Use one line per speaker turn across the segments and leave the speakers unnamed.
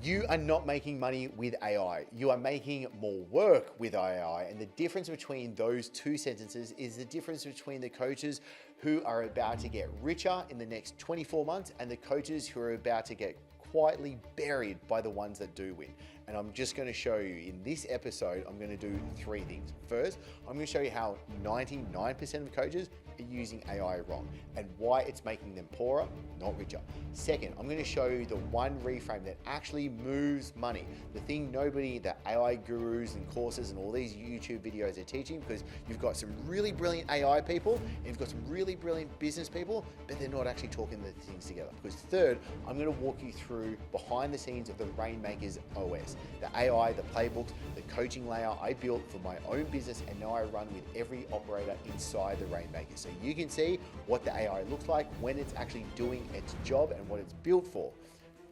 You are not making money with AI. You are making more work with AI. And the difference between those two sentences is the difference between the coaches who are about to get richer in the next 24 months and the coaches who are about to get quietly buried by the ones that do win. And I'm just going to show you in this episode, I'm going to do three things. First, I'm going to show you how 99% of coaches are using AI wrong and why it's making them poorer, not richer. Second, I'm going to show you the one reframe that actually moves money. The thing the AI gurus and courses and all these YouTube videos are teaching, because you've got some really brilliant AI people and you've got some really brilliant business people, but they're not actually talking the things together. Because third, I'm going to walk you through behind the scenes of the Rainmakers OS, the AI, the playbooks, the coaching layer I built for my own business and now I run with every operator inside the Rainmakers. So you can see what the AI looks like when it's actually doing its job and what it's built for.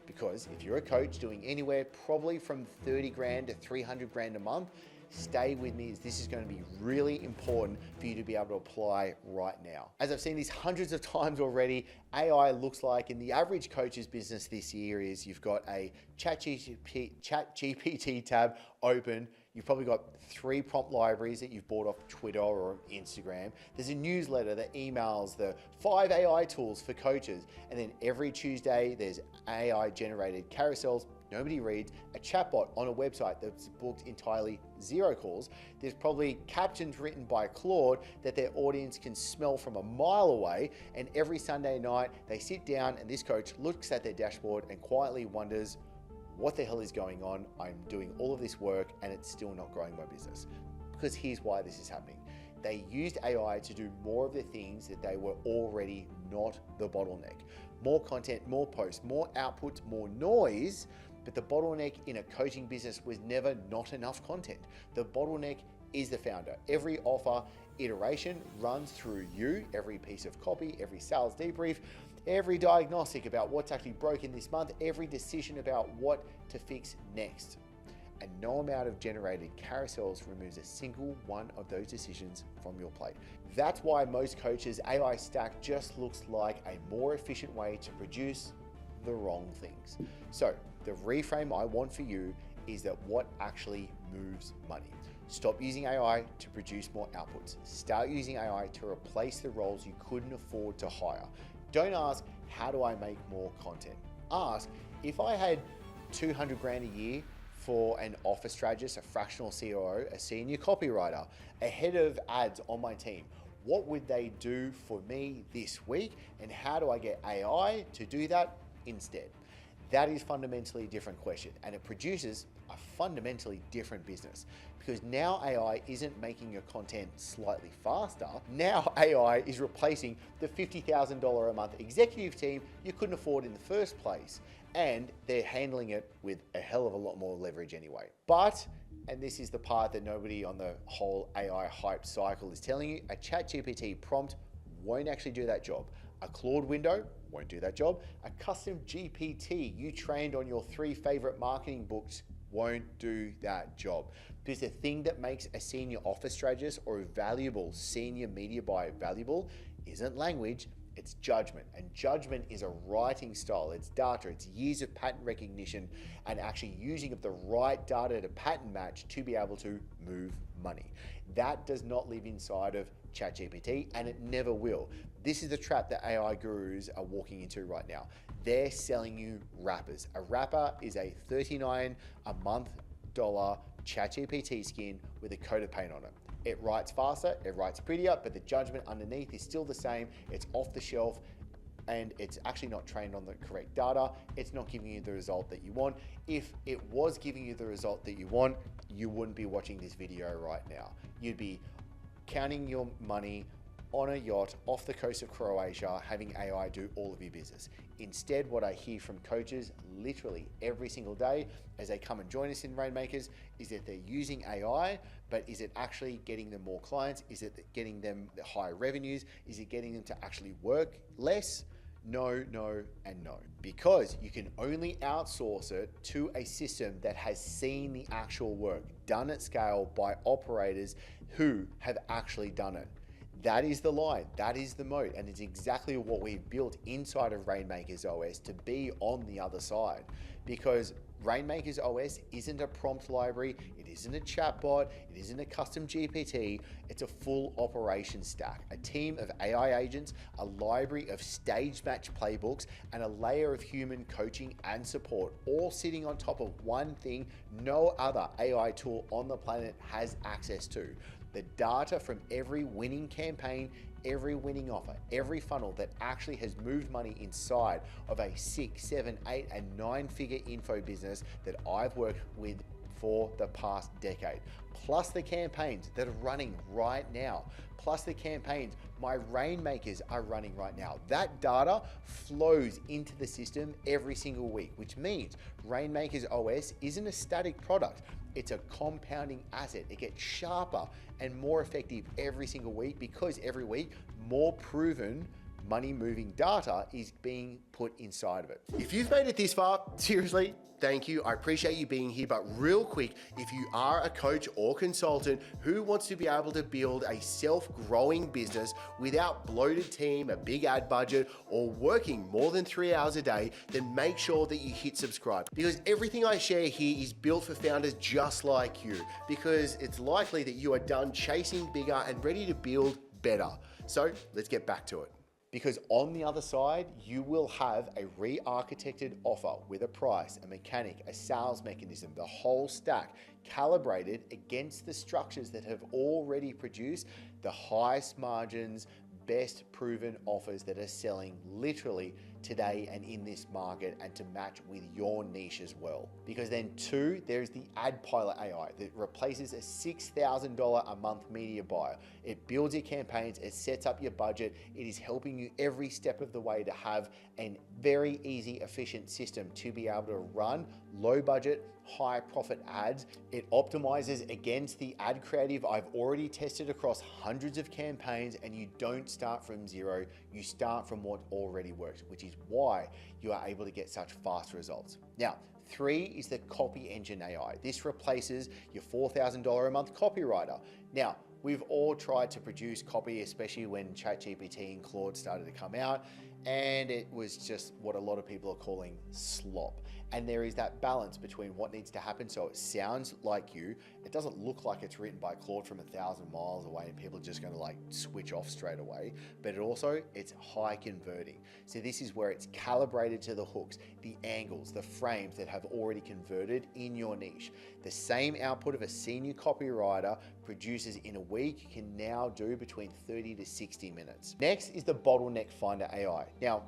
Because if you're a coach doing anywhere probably from 30 grand to 300 grand a month, stay with me, as this is going to be really important for you to be able to apply right now. As I've seen this hundreds of times already, AI looks like in the average coach's business this year is you've got a ChatGPT tab open. You've probably got 3 prompt libraries that you've bought off Twitter or Instagram. There's a newsletter that emails the 5 AI tools for coaches. And then every Tuesday, there's AI generated carousels nobody reads, a chatbot on a website that's booked entirely 0 calls. There's probably captions written by Claude that their audience can smell from a mile away. And every Sunday night, they sit down and this coach looks at their dashboard and quietly wonders, what the hell is going on? I'm doing all of this work and it's still not growing my business. Because here's why this is happening. They used AI to do more of the things that they were already not the bottleneck. More content, more posts, more outputs, more noise, but the bottleneck in a coaching business was never not enough content. The bottleneck is the founder. Every offer iteration runs through you, every piece of copy, every sales debrief, every diagnostic about what's actually broken this month, every decision about what to fix next. And no amount of generated carousels removes a single one of those decisions from your plate. That's why most coaches' AI stack just looks like a more efficient way to produce the wrong things. So the reframe I want for you is that what actually moves money. Stop using AI to produce more outputs. Start using AI to replace the roles you couldn't afford to hire. Don't ask, how do I make more content? Ask, if I had 200 grand a year for an office strategist, a fractional COO, a senior copywriter, a head of ads on my team, what would they do for me this week? And how do I get AI to do that instead? That is fundamentally a different question, and it produces a fundamentally different business, because now AI isn't making your content slightly faster. Now AI is replacing the $50,000 a month executive team you couldn't afford in the first place, and they're handling it with a hell of a lot more leverage anyway. But, and this is the part that nobody on the whole AI hype cycle is telling you, a ChatGPT prompt won't actually do that job. A Claude window won't do that job. A custom GPT you trained on your 3 favorite marketing books won't do that job. Because the thing that makes a senior office strategist or a valuable senior media buyer valuable isn't language, it's judgment. And judgment is a writing style. It's data, it's years of pattern recognition and actually using of the right data to pattern match to be able to move money. That does not live inside of ChatGPT, and it never will. This is the trap that AI gurus are walking into right now. They're selling you wrappers. A wrapper is a $39 a month ChatGPT skin with a coat of paint on it. It writes faster, it writes prettier, but the judgment underneath is still the same. It's off the shelf and it's actually not trained on the correct data. It's not giving you the result that you want. If it was giving you the result that you want, you wouldn't be watching this video right now. You'd be counting your money on a yacht off the coast of Croatia, having AI do all of your business. Instead, what I hear from coaches literally every single day as they come and join us in Rainmakers is that they're using AI, but is it actually getting them more clients? Is it getting them the higher revenues? Is it getting them to actually work less? No, no, and no. Because you can only outsource it to a system that has seen the actual work done at scale by operators who have actually done it. That is the line, that is the moat, and it's exactly what we've built inside of Rainmakers OS to be on the other side. Because Rainmakers OS isn't a prompt library, it isn't a chatbot, it isn't a custom GPT, it's a full operation stack, a team of AI agents, a library of stage match playbooks, and a layer of human coaching and support, all sitting on top of one thing no other AI tool on the planet has access to: the data from every winning campaign, every winning offer, every funnel that actually has moved money inside of a 6, 7, 8, and 9-figure info business that I've worked with for the past decade, plus the campaigns that are running right now, plus the campaigns my Rainmakers are running right now. That data flows into the system every single week, which means Rainmakers OS isn't a static product. It's a compounding asset. It gets sharper and more effective every single week because every week more proven money moving data is being put inside of it. If you've made it this far, seriously, thank you. I appreciate you being here. But real quick, if you are a coach or consultant who wants to be able to build a self-growing business without bloated team, a big ad budget, or working more than 3 hours a day, then make sure that you hit subscribe, because everything I share here is built for founders just like you, because it's likely that you are done chasing bigger and ready to build better. So let's get back to it. Because on the other side, you will have a re-architected offer with a price, a mechanic, a sales mechanism, the whole stack, calibrated against the structures that have already produced the highest margins, best proven offers that are selling literally today and in this market, and to match with your niche as well. Because then two, there's the Ad Pilot AI that replaces a $6,000 a month media buyer. It builds your campaigns, it sets up your budget, it is helping you every step of the way to have a very easy, efficient system to be able to run low budget, high profit ads. It optimizes against the ad creative I've already tested across hundreds of campaigns, and you don't start from zero, you start from what already works, which is why you are able to get such fast results. Now, 3 is the Copy Engine AI. This replaces your $4,000 a month copywriter. Now, we've all tried to produce copy, especially when ChatGPT and Claude started to come out, and it was just what a lot of people are calling slop. And there is that balance between what needs to happen so it sounds like you, it doesn't look like it's written by Claude from 1,000 miles away and people are just going to like switch off straight away, but it also, it's high converting. So this is where it's calibrated to the hooks, the angles, the frames that have already converted in your niche. The same output of a senior copywriter produces in a week can now do between 30 to 60 minutes. Next is the Bottleneck Finder AI. Now,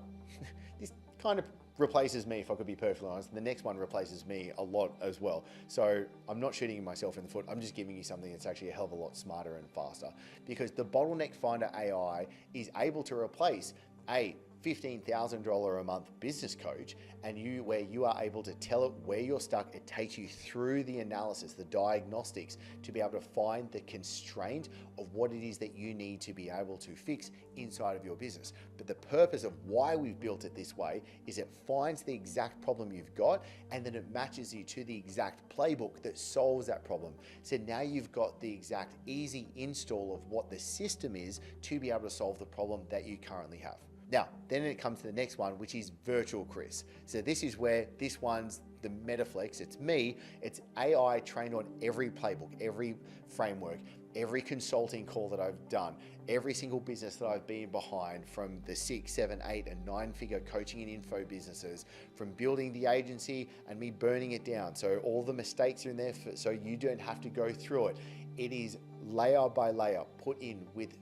this kind of replaces me, if I could be perfectly honest. The next one replaces me a lot as well. So I'm not shooting myself in the foot. I'm just giving you something that's actually a hell of a lot smarter and faster, because the Bottleneck Finder AI is able to replace a $15,000 a month business coach, and where you are able to tell it where you're stuck. It takes you through the analysis, the diagnostics, to be able to find the constraint of what it is that you need to be able to fix inside of your business. But the purpose of why we've built it this way is it finds the exact problem you've got, and then it matches you to the exact playbook that solves that problem. So now you've got the exact easy install of what the system is to be able to solve the problem that you currently have. Now, then it comes to the next one, which is Virtual Chris. So this is where this one's the Metaflex. It's me. It's AI trained on every playbook, every framework, every consulting call that I've done, every single business that I've been behind, from the 6, 7, 8, and 9-figure coaching and info businesses, from building the agency and me burning it down. So all the mistakes are in there so you don't have to go through it. It is layer by layer put in with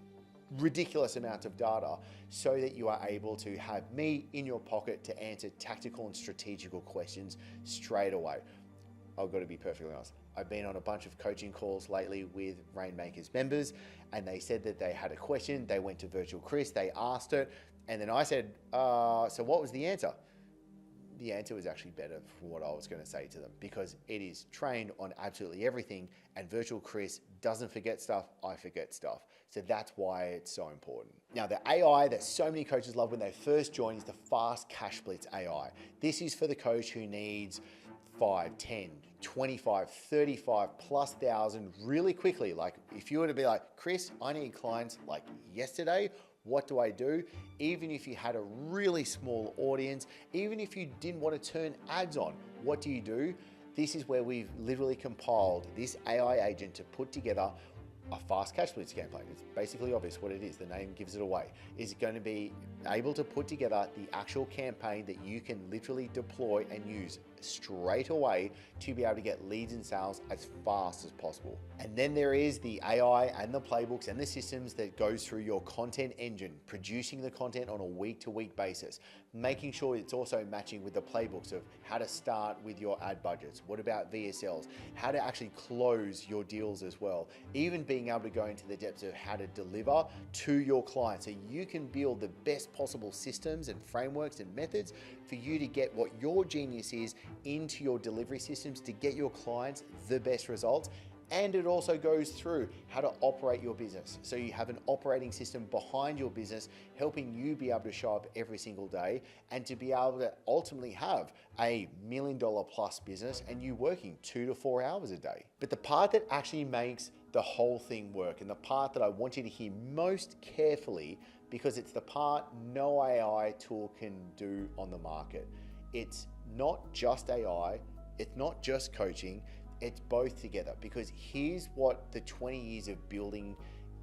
ridiculous amounts of data so that you are able to have me in your pocket to answer tactical and strategical questions straight away. I've got to be perfectly honest. I've been on a bunch of coaching calls lately with Rainmakers members, and they said that they had a question. They went to Virtual Chris, they asked it, and then I said, so what was the answer? The answer was actually better from what I was going to say to them, because it is trained on absolutely everything, and Virtual Chris doesn't forget stuff, I forget stuff. So that's why it's so important. Now, the AI that so many coaches love when they first join is the Fast Cash Splits AI. This is for the coach who needs 5, 10, 25, 35 plus thousand really quickly. Like if you were to be like, Chris, I need clients like yesterday, What do I do? Even if you had a really small audience, even if you didn't want to turn ads on, what do you do? This is where we've literally compiled this AI agent to put together a fast cash blitz campaign. It's basically obvious what it is. The name gives it away. Is going to be able to put together the actual campaign that you can literally deploy and use straight away to be able to get leads and sales as fast as possible. And then there is the AI and the playbooks and the systems that goes through your content engine, producing the content on a week-to-week basis, making sure it's also matching with the playbooks of how to start with your ad budgets. What about VSLs? How to actually close your deals as well. Even being able to go into the depths of how to deliver to your clients so you can build the best possible systems and frameworks and methods for you to get what your genius is into your delivery systems to get your clients the best results. And it also goes through how to operate your business. So you have an operating system behind your business, helping you be able to show up every single day and to be able to ultimately have a $1 million plus business and you working 2 to 4 hours a day. But the part that actually makes the whole thing work and the part that I want you to hear most carefully, because it's the part no AI tool can do on the market. It's not just AI, it's not just coaching, it's both together, because here's what the 20 years of building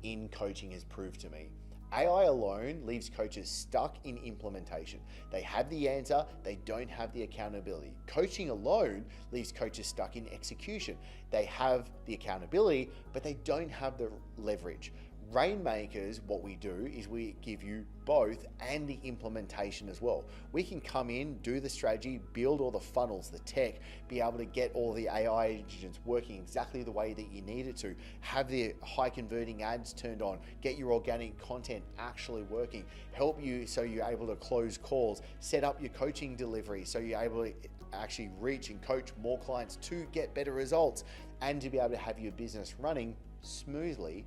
in coaching has proved to me. AI alone leaves coaches stuck in implementation. They have the answer, they don't have the accountability. Coaching alone leaves coaches stuck in execution. They have the accountability, but they don't have the leverage. Rainmakers, what we do is we give you both and the implementation as well. We can come in, do the strategy, build all the funnels, the tech, be able to get all the AI agents working exactly the way that you need it to, have the high converting ads turned on, get your organic content actually working, help you so you're able to close calls, set up your coaching delivery so you're able to actually reach and coach more clients to get better results and to be able to have your business running smoothly.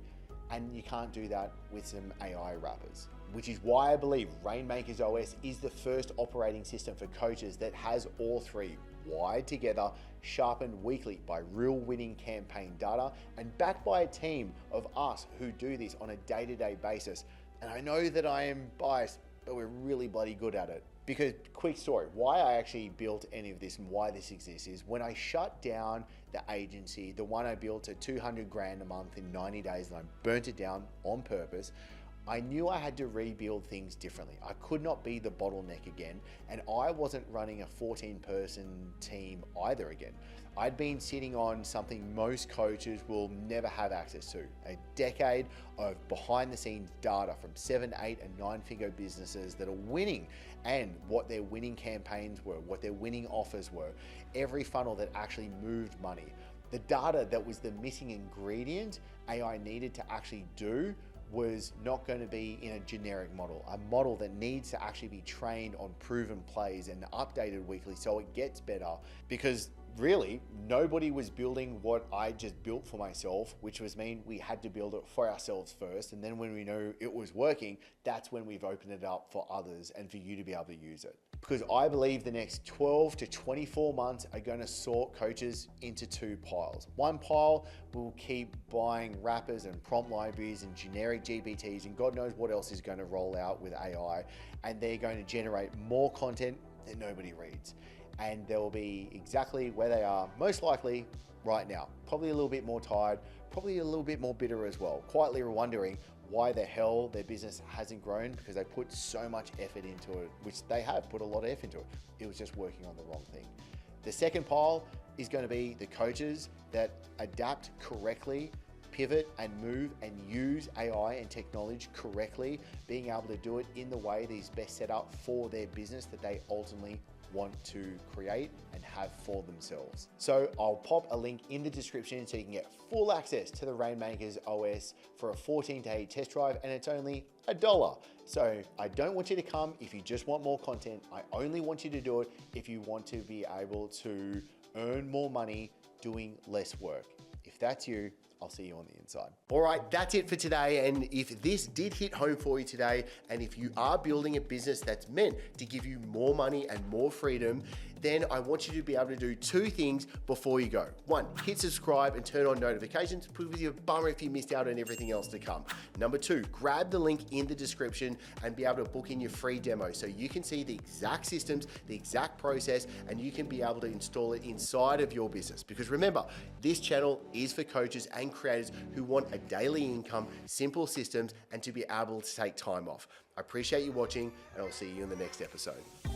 And you can't do that with some AI wrappers, which is why I believe Rainmakers OS is the first operating system for coaches that has all three wired together, sharpened weekly by real winning campaign data, and backed by a team of us who do this on a day-to-day basis. And I know that I am biased, but we're really bloody good at it. Because, quick story, why I actually built any of this and why this exists is when I shut down the agency, the one I built at 200 grand a month in 90 days, and I burnt it down on purpose, I knew I had to rebuild things differently. I could not be the bottleneck again, and I wasn't running a 14-person team either again. I'd been sitting on something most coaches will never have access to, a decade of behind-the-scenes data from 7, 8, and 9-figure businesses that are winning and what their winning campaigns were, what their winning offers were, every funnel that actually moved money. The data that was the missing ingredient AI needed to actually do was not going to be in a generic model, a model that needs to actually be trained on proven plays and updated weekly so it gets better, because really nobody was building what I just built for myself, which was mean we had to build it for ourselves first, and then when we know it was working, that's when we've opened it up for others and for you to be able to use it. Because I believe the next 12 to 24 months are going to sort coaches into two piles. One pile will keep buying wrappers and prompt libraries and generic GPTs and God knows what else is going to roll out with AI, and they're going to generate more content that nobody reads. And they'll be exactly where they are most likely right now. Probably a little bit more tired, probably a little bit more bitter as well, quietly wondering why the hell their business hasn't grown, because they put so much effort into it, which they have put a lot of effort into it. It was just working on the wrong thing. The second pile is going to be the coaches that adapt correctly, pivot and move and use AI and technology correctly, being able to do it in the way that is best set up for their business that they ultimately want to create and have for themselves. So I'll pop a link in the description so you can get full access to the Rainmakers OS for a 14-day test drive, and it's only $1. So I don't want you to come if you just want more content. I only want you to do it if you want to be able to earn more money doing less work. If that's you, I'll see you on the inside. All right, that's it for today. And if this did hit home for you today, and if you are building a business that's meant to give you more money and more freedom, then I want you to be able to do two things before you go. One, hit subscribe and turn on notifications because you're a bummer if you missed out on everything else to come. Number two, grab the link in the description and be able to book in your free demo so you can see the exact systems, the exact process, and you can be able to install it inside of your business. Because remember, this channel is for coaches and creators who want a daily income, simple systems, and to be able to take time off. I appreciate you watching, and I'll see you in the next episode.